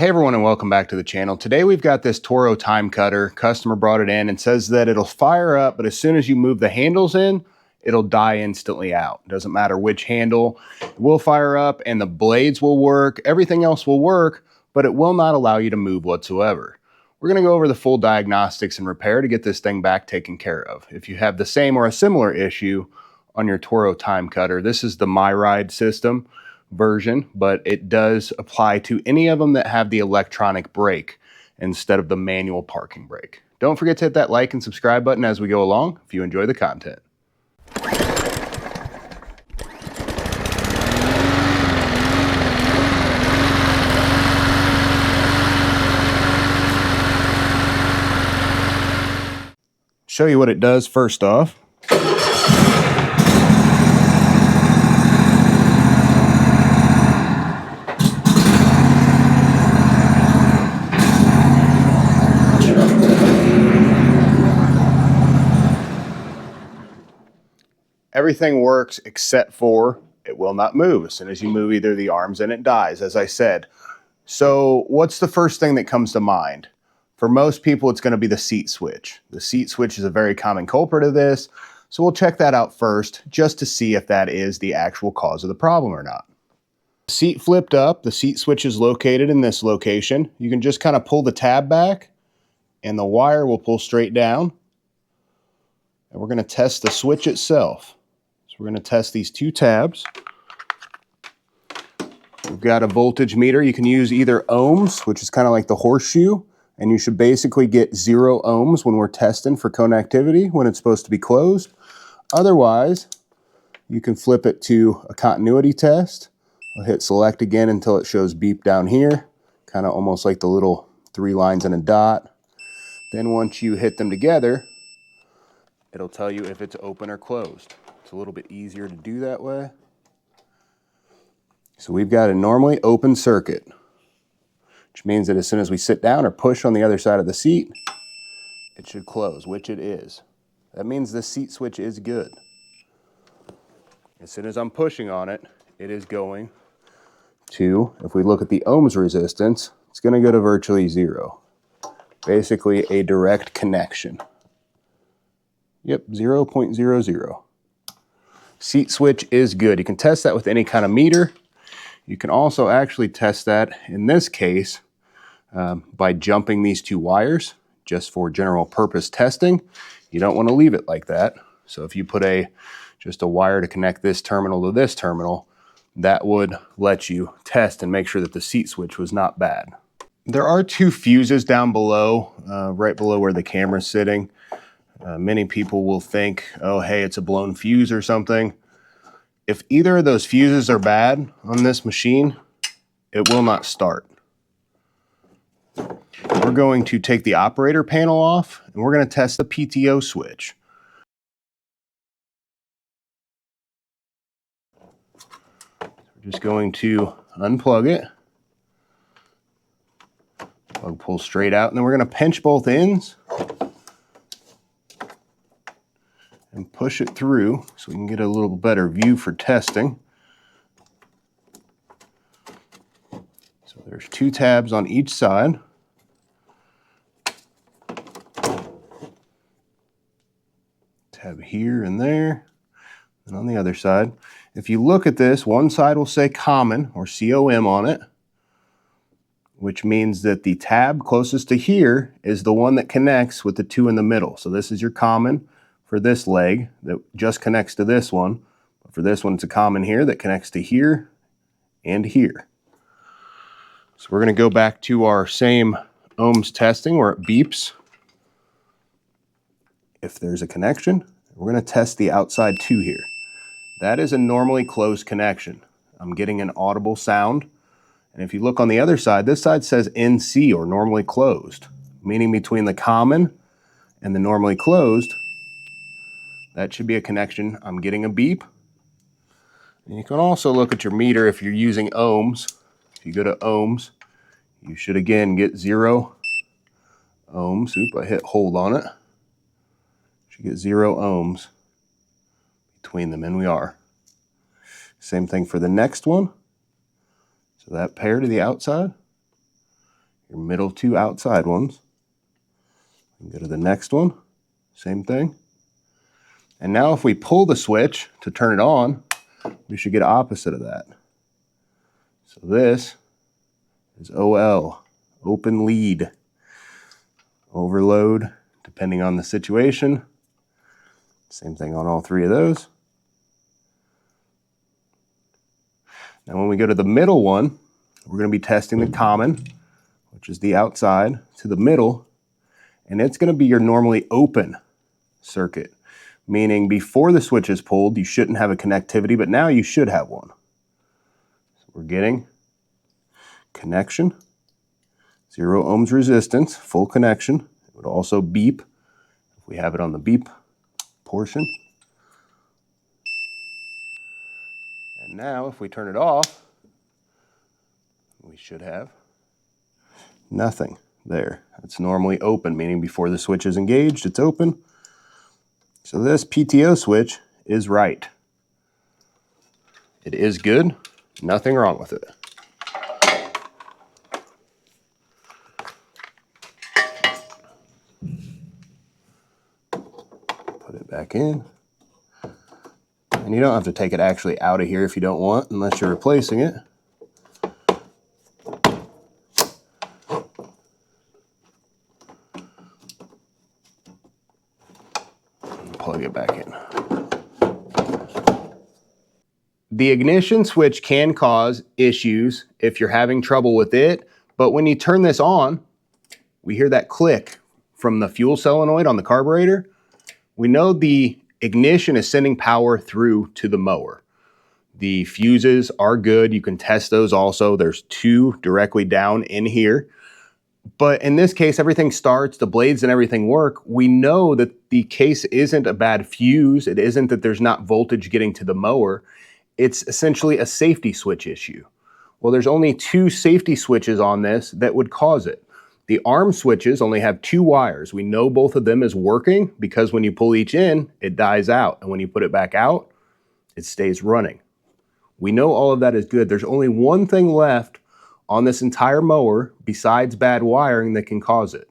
Hey everyone, and welcome back to the channel. Today we've got this Toro TimeCutter. Customer brought it in and says that it'll fire up, but as soon as you move the handles in, it'll die instantly out. Doesn't matter which handle, it will fire up and the blades will work. Everything else will work, but it will not allow you to move whatsoever. We're going to go over the full diagnostics and repair to get this thing back taken care of. If you have the same or a similar issue on your Toro TimeCutter, this is the My Ride system version, but it does apply to any of them that have the electronic brake instead of the manual parking brake. Don't forget to hit that like and subscribe button as we go along if you enjoy the content. Show you what it does first off. Everything works except for it will not move. As soon as you move either the arms in, it dies, as I said. So what's the first thing that comes to mind? For most people, it's going to be the seat switch. The seat switch is a very common culprit of this. So we'll check that out first just to see if that is the actual cause of the problem or not. The seat flipped up. The seat switch is located in this location. You can just kind of pull the tab back and the wire will pull straight down. And we're going to test the switch itself. We're going to test these two tabs. We've got a voltage meter. You can use either ohms, which is kind of like the horseshoe, and you should basically get 0 ohms when we're testing for connectivity when it's supposed to be closed. Otherwise, you can flip it to a continuity test. I'll hit select again until it shows beep down here, kind of almost like the little 3 lines and a dot. Then once you hit them together, it'll tell you if it's open or closed. It's a little bit easier to do that way. So we've got a normally open circuit, which means that as soon as we sit down or push on the other side of the seat, it should close, which it is. That means the seat switch is good. As soon as I'm pushing on it, it is going to, if we look at the ohms resistance, it's going to go to virtually 0. Basically a direct connection. Yep, 0.00. Seat switch is good. You can test that with any kind of meter. You can also actually test that, in this case, by jumping these 2 wires, just for general purpose testing. You don't want to leave it like that. So if you put just a wire to connect this terminal to this terminal, that would let you test and make sure that the seat switch was not bad. There are 2 fuses down below, right below where the camera's sitting. Many people will think, oh, hey, it's a blown fuse or something. If either of those fuses are bad on this machine, it will not start. We're going to take the operator panel off, and we're going to test the PTO switch. We're just going to unplug it. Plug pulls straight out, and then we're going to pinch both ends and push it through so we can get a little better view for testing. So there's 2 tabs on each side. Tab here and there, and on the other side. If you look at this, one side will say common or COM on it, which means that the tab closest to here is the one that connects with the 2 in the middle. So this is your common for this leg that just connects to this one. But for this one, it's a common here that connects to here and here. So we're going to go back to our same ohms testing where it beeps if there's a connection. We're going to test the outside 2 here. That is a normally closed connection. I'm getting an audible sound. And if you look on the other side, this side says NC or normally closed, meaning between the common and the normally closed, that should be a connection. I'm getting a beep. And you can also look at your meter if you're using ohms. If you go to ohms, you should again get 0 ohms. Oop, I hit hold on it. Should get 0 ohms between them, and we are. Same thing for the next one. So that pair to the outside. your middle two outside ones. Go to the next one, same thing. And now if we pull the switch to turn it on, we should get opposite of that. So this is OL, open lead. Overload, depending on the situation. Same thing on all three of those. Now when we go to the middle one, we're going to be testing the common, which is the outside, to the middle, and it's going to be your normally open circuit, meaning before the switch is pulled, you shouldn't have a connectivity, but now you should have one. So we're getting connection, 0 ohms resistance, full connection. It would also beep if we have it on the beep portion. And now if we turn it off, we should have nothing there. It's normally open, meaning before the switch is engaged, it's open. So this PTO switch is right. It is good, nothing wrong with it. Put it back in. And you don't have to take it actually out of here if you don't want, unless you're replacing it. Plug it back in. The ignition switch can cause issues if you're having trouble with it, but when you turn this on, we hear that click from the fuel solenoid on the carburetor. We know the ignition is sending power through to the mower. The fuses are good. You can test those also. There's 2 directly down in here. But in this case, everything starts, the blades and everything work. We know that the case isn't a bad fuse. It isn't that there's not voltage getting to the mower. It's essentially a safety switch issue. Well, there's only 2 safety switches on this that would cause it. The arm switches only have 2 wires. We know both of them is working because when you pull each in, it dies out. And when you put it back out, it stays running. We know all of that is good. There's only one thing left on this entire mower besides bad wiring that can cause it.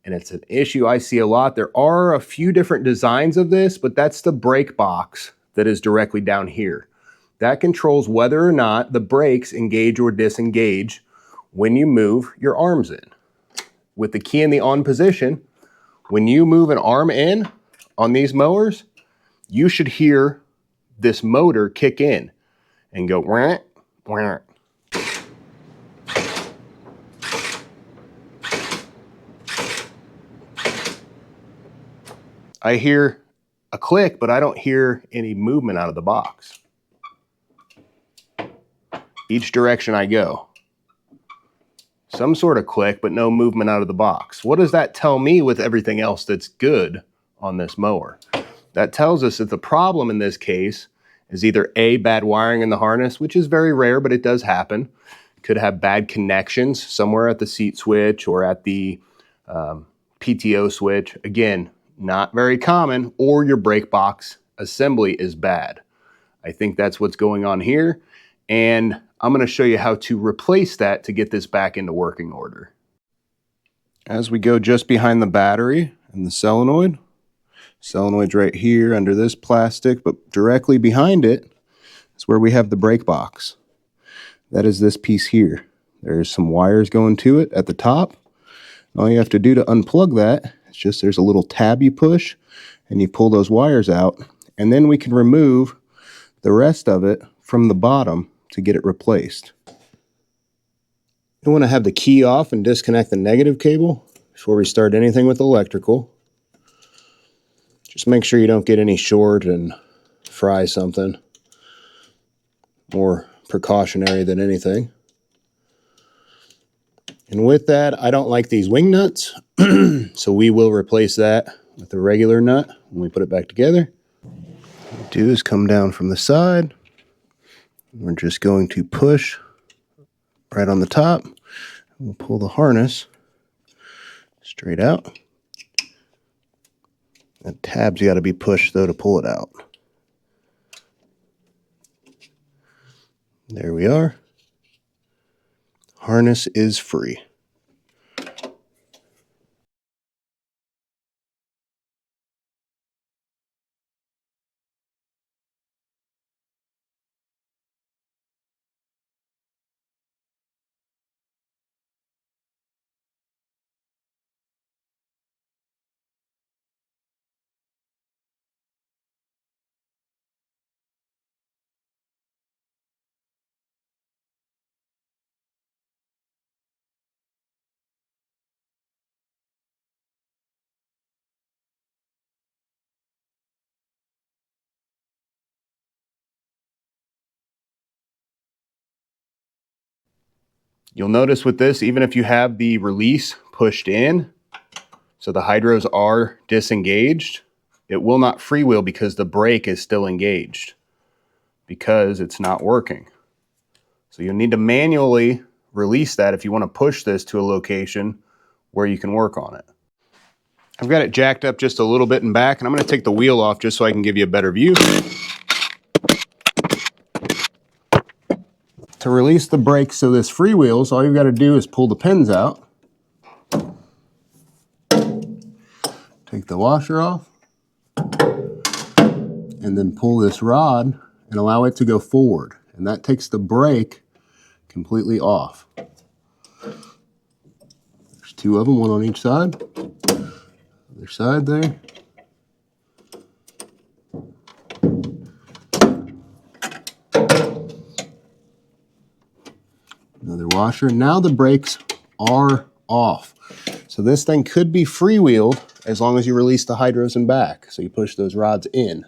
And it's an issue I see a lot. There are a few different designs of this, but that's the brake box that is directly down here. That controls whether or not the brakes engage or disengage when you move your arms in. With the key in the on position, when you move an arm in on these mowers, you should hear this motor kick in and go wah, wah. I hear a click, but I don't hear any movement out of the box. Each direction I go. Some sort of click, but no movement out of the box. What does that tell me with everything else that's good on this mower? That tells us that the problem in this case is either A, bad wiring in the harness, which is very rare, but it does happen. Could have bad connections somewhere at the seat switch or at the PTO switch. Again, not very common, or your brake box assembly is bad. I think that's what's going on here. And I'm going to show you how to replace that to get this back into working order. As we go just behind the battery and the solenoid's right here under this plastic, but directly behind it is where we have the brake box. That is this piece here. There's some wires going to it at the top. All you have to do to unplug that is just there's a little tab you push and you pull those wires out, and then we can remove the rest of it from the bottom to get it replaced. You want to have the key off and disconnect the negative cable before we start anything with electrical. Just make sure you don't get any short and fry something. More precautionary than anything. And with that, I don't like these wing nuts, so we will replace that with a regular nut when we put it back together. What we do is come down from the side. We're just going to push right on the top. We'll pull the harness straight out. That tab's got to be pushed though to pull it out. There we are. Harness is free. You'll notice with this, even if you have the release pushed in, so the hydros are disengaged, it will not freewheel because the brake is still engaged because it's not working. So you'll need to manually release that if you want to push this to a location where you can work on it. I've got it jacked up just a little bit in back, and I'm going to take the wheel off just so I can give you a better view. To release the brake so this freewheels, all you've got to do is pull the pins out. Take the washer off, and then pull this rod and allow it to go forward. And that takes the brake completely off. There's two of them, one on each side. Other side there. Another washer. Now the brakes are off. So this thing could be freewheeled as long as you release the hydros and back. So you push those rods in.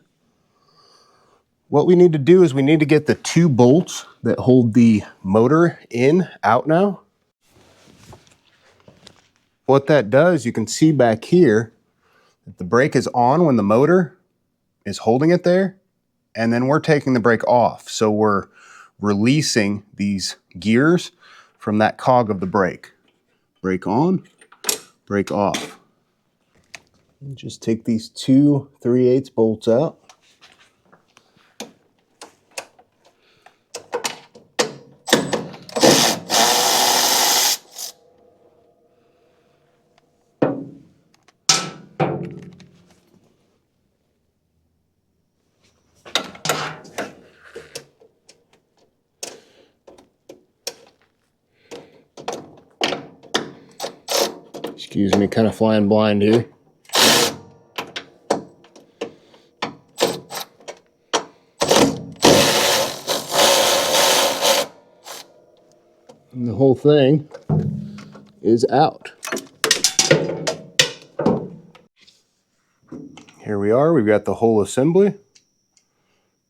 What we need to do is we need to get the two bolts that hold the motor in out now. What that does, you can see back here that the brake is on when the motor is holding it there, and then we're taking the brake off. So we're releasing these gears from that cog of the brake. Brake on, brake off. Just take these two 3/8 bolts out. Excuse me, kind of flying blind here. And the whole thing is out. Here we are, we've got the whole assembly.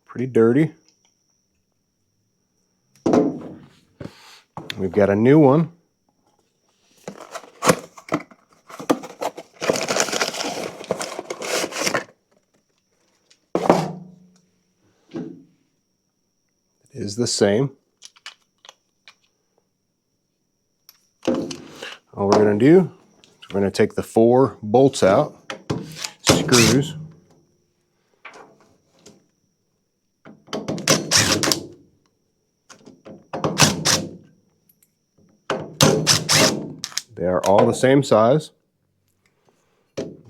Pretty dirty. We've got a new one. It is the same. All we're going to do is we're going to take the 4 bolts out, screws. They are all the same size.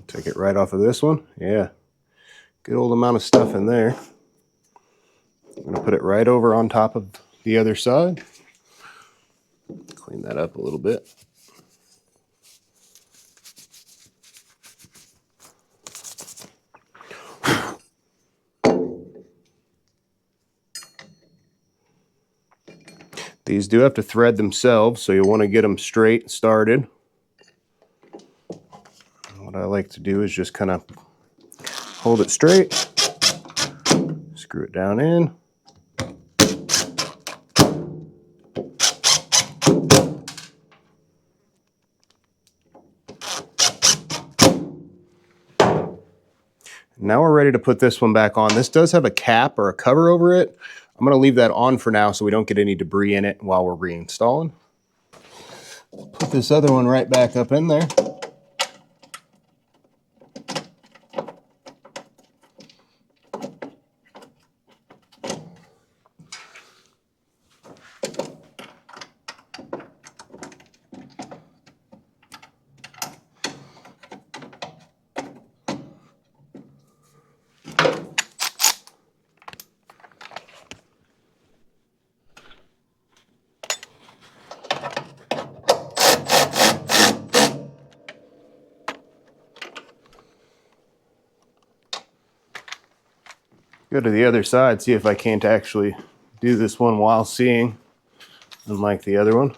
Take it right off of this one. Yeah, good old amount of stuff in there. I'm going to put it right over on top of the other side. Clean that up a little bit. These do have to thread themselves, so you'll want to get them straight started. What I like to do is just kind of hold it straight, screw it down in. Now we're ready to put this one back on. This does have a cap or a cover over it. I'm going to leave that on for now so we don't get any debris in it while we're reinstalling. Put this other one right back up in there. Go to the other side, see if I can't actually do this one while seeing, unlike the other one.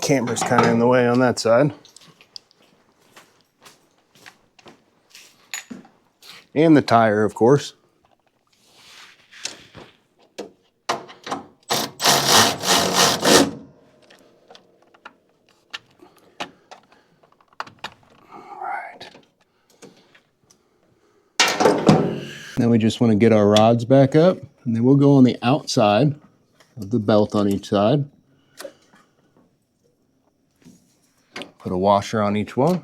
Camera's kind of in the way on that side. and the tire, of course. Then we just want to get our rods back up, and then we'll go on the outside of the belt on each side. Put a washer on each one.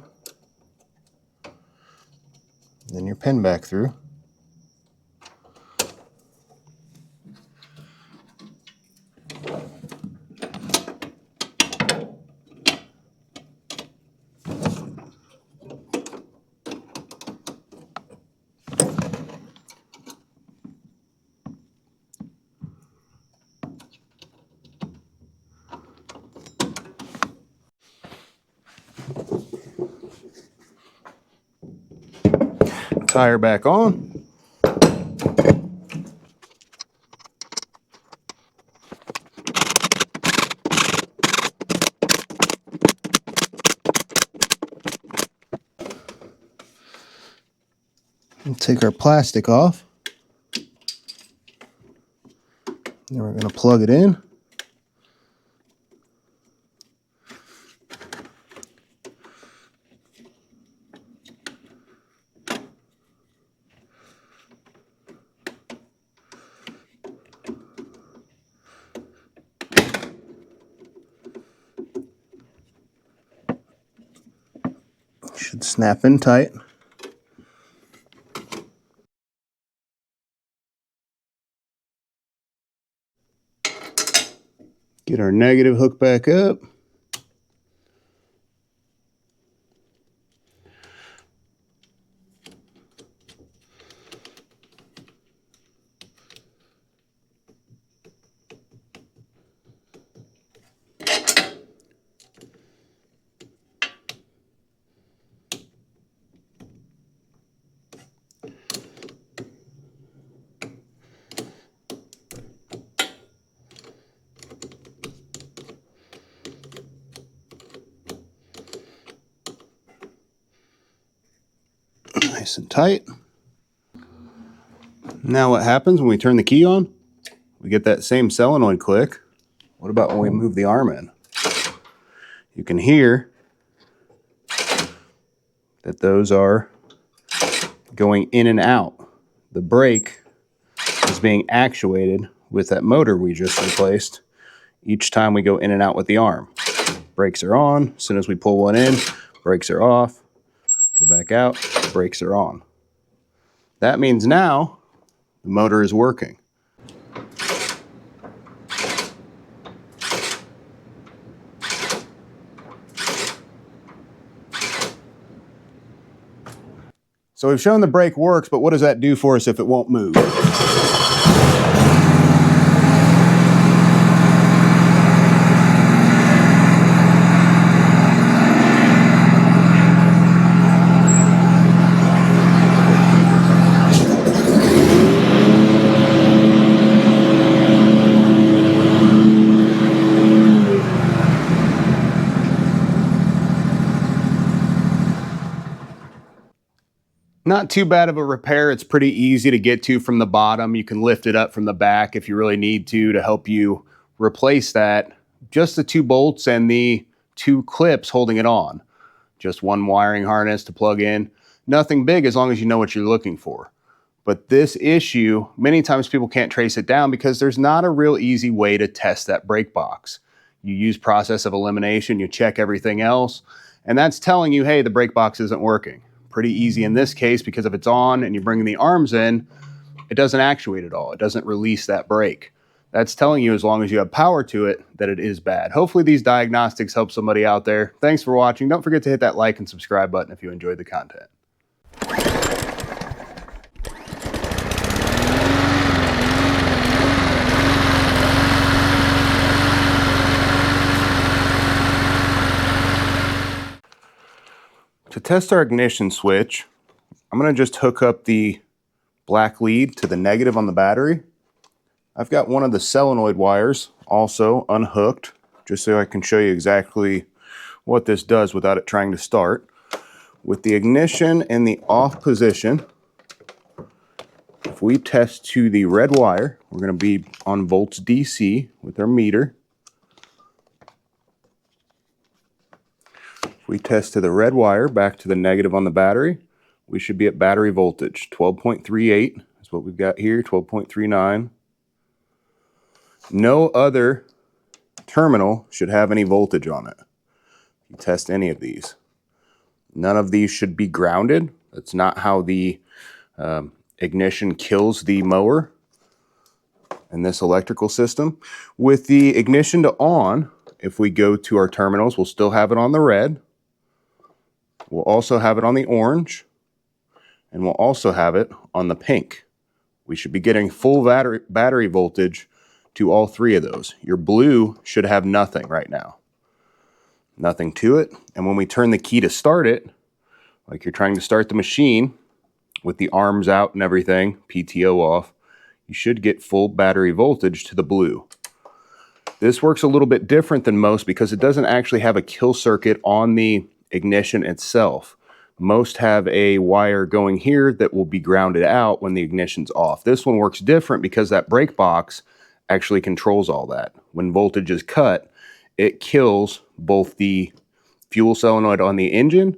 Then your pin back through. Tire back on. And take our plastic off. Then we're going to plug it in. Should snap in tight. Get our negative hook back up. Nice and tight. Now what happens when we turn the key on? We get that same solenoid click. What about when we move the arm in? You can hear that those are going in and out. The brake is being actuated with that motor we just replaced each time we go in and out with the arm. Brakes are on. As soon as we pull one in, brakes are off. Go back out, brakes are on. That means now the motor is working. So we've shown the brake works, but what does that do for us if it won't move? Not too bad of a repair. It's pretty easy to get to from the bottom. You can lift it up from the back if you really need to help you replace that. Just the 2 bolts and the 2 clips holding it on. Just 1 wiring harness to plug in. Nothing big as long as you know what you're looking for. But this issue, many times people can't trace it down because there's not a real easy way to test that brake box. You use process of elimination, you check everything else, and that's telling you, hey, the brake box isn't working. Pretty easy in this case because if it's on and you bring the arms in, it doesn't actuate at all. It doesn't release that brake. That's telling you as long as you have power to it that it is bad. Hopefully these diagnostics help somebody out there. Thanks for watching. Don't forget to hit that like and subscribe button if you enjoyed the content. To test our ignition switch, I'm going to just hook up the black lead to the negative on the battery. I've got one of the solenoid wires also unhooked, just so I can show you exactly what this does without it trying to start. With the ignition in the off position, if we test to the red wire, we're going to be on volts DC with our meter. If we test to the red wire back to the negative on the battery, we should be at battery voltage. 12.38 is what we've got here, 12.39. No other terminal should have any voltage on it. You test any of these. None of these should be grounded. That's not how the ignition kills the mower in this electrical system. With the ignition to on, if we go to our terminals, we'll still have it on the red. We'll also have it on the orange. And we'll also have it on the pink. We should be getting full battery voltage to all three of those. Your blue should have nothing right now. Nothing to it. And when we turn the key to start it, like you're trying to start the machine with the arms out and everything, PTO off, you should get full battery voltage to the blue. This works a little bit different than most because it doesn't actually have a kill circuit on the ignition itself. Most have a wire going here that will be grounded out when the ignition's off. This one works different because that brake box actually controls all that. When voltage is cut, it kills both the fuel solenoid on the engine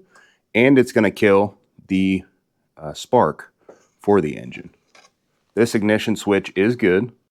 and it's going to kill the spark for the engine. This ignition switch is good.